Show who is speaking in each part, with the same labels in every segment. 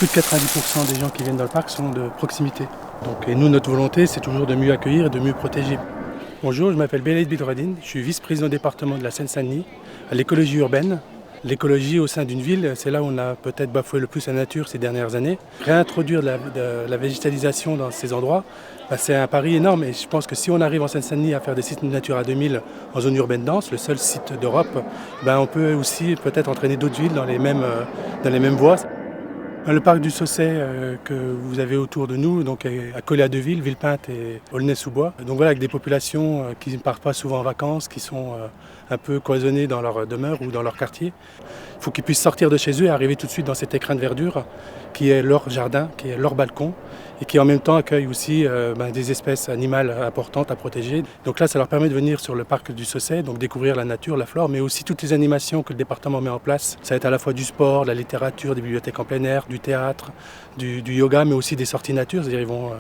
Speaker 1: plus de 90% des gens qui viennent dans le parc sont de proximité. Et nous, notre volonté, c'est toujours de mieux accueillir et de mieux protéger. Bonjour, je m'appelle Belaïd Bidredine, je suis vice-président département de la Seine-Saint-Denis à l'écologie urbaine. L'écologie au sein d'une ville, c'est là où on a peut-être bafoué le plus la nature ces dernières années. Réintroduire de la végétalisation dans ces endroits, c'est un pari énorme et je pense que si on arrive en Seine-Saint-Denis à faire des sites Natura 2000 en zone urbaine dense, le seul site d'Europe, on peut aussi peut-être entraîner d'autres villes dans les mêmes voies. Le parc du Sausset que vous avez autour de nous donc, est accolé à deux villes, Villepinte et Aulnay-sous-Bois. Donc voilà, avec des populations qui ne partent pas souvent en vacances, qui sont un peu cloisonnées dans leur demeure ou dans leur quartier. Il faut qu'ils puissent sortir de chez eux et arriver tout de suite dans cet écrin de verdure qui est leur jardin, qui est leur balcon et qui en même temps accueille aussi des espèces animales importantes à protéger. Donc là, ça leur permet de venir sur le parc du Sausset, donc découvrir la nature, la flore, mais aussi toutes les animations que le département met en place. Ça va être à la fois du sport, de la littérature, des bibliothèques en plein air, du théâtre, du yoga, mais aussi des sorties nature. C'est-à-dire ils vont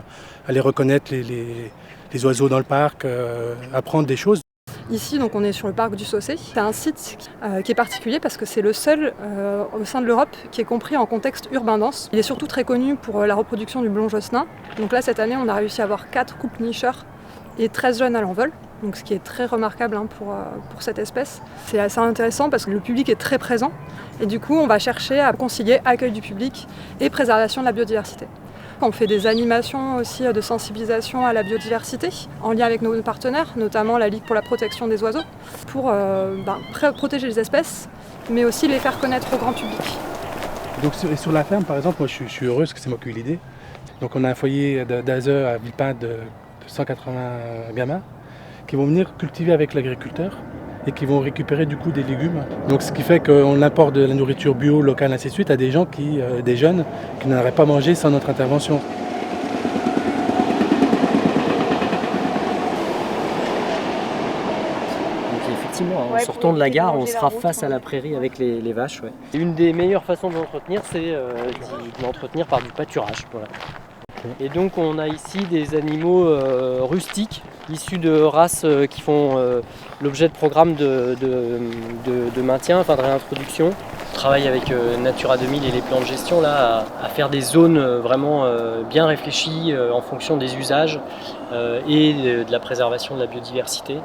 Speaker 1: aller reconnaître les oiseaux dans le parc, apprendre des choses.
Speaker 2: Ici, donc, on est sur le parc du Sausset. C'est un site qui est particulier parce que c'est le seul au sein de l'Europe qui est compris en contexte urbain dense. Il est surtout très connu pour la reproduction du blond josselin. Donc là, cette année, on a réussi à avoir 4 couples nicheurs et 13 jeunes à l'envol. Donc, ce qui est très remarquable pour cette espèce. C'est assez intéressant parce que le public est très présent. Et du coup, on va chercher à concilier accueil du public et préservation de la biodiversité. On fait des animations aussi de sensibilisation à la biodiversité en lien avec nos partenaires, notamment la Ligue pour la protection des oiseaux, pour protéger les espèces, mais aussi les faire connaître au grand public.
Speaker 1: Donc sur la ferme, par exemple, moi je suis heureuse que c'est moi qui ai eu l'idée. Donc on a un foyer d'ASE à Villepinte de 180 gamins qui vont venir cultiver avec l'agriculteur et qui vont récupérer du coup des légumes. Donc ce qui fait qu'on importe de la nourriture bio, locale, ainsi de suite, à des gens des jeunes qui n'auraient pas mangé sans notre intervention.
Speaker 3: Effectivement, en sortant de la gare, on sera face à la prairie avec les vaches. Ouais. Une des meilleures façons de l'entretenir, c'est de l'entretenir par du pâturage. Voilà. Et donc on a ici des animaux rustiques, issus de races qui font l'objet de programmes de maintien, de réintroduction. On travaille avec Natura 2000 et les plans de gestion là, à faire des zones vraiment bien réfléchies en fonction des usages et de la préservation de la biodiversité.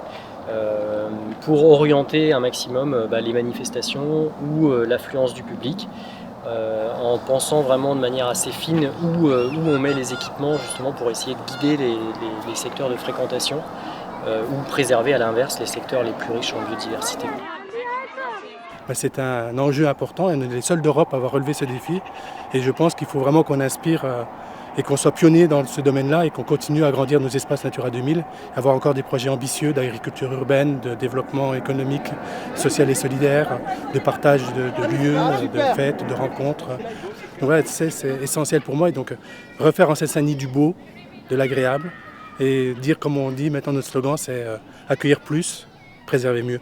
Speaker 3: Pour orienter un maximum les manifestations ou l'affluence du public, en pensant vraiment de manière assez fine où on met les équipements justement pour essayer de guider les secteurs de fréquentation ou préserver à l'inverse les secteurs les plus riches en biodiversité.
Speaker 1: C'est un enjeu important et on est les seuls d'Europe à avoir relevé ce défi et je pense qu'il faut vraiment qu'on inspire et qu'on soit pionnier dans ce domaine-là et qu'on continue à agrandir nos espaces Natura 2000, avoir encore des projets ambitieux d'agriculture urbaine, de développement économique, social et solidaire, de partage de lieux, de fêtes, de rencontres. Donc voilà, c'est essentiel pour moi et donc refaire en Seine-Saint-Denis du beau, de l'agréable et dire comme on dit maintenant notre slogan c'est accueillir plus, préserver mieux.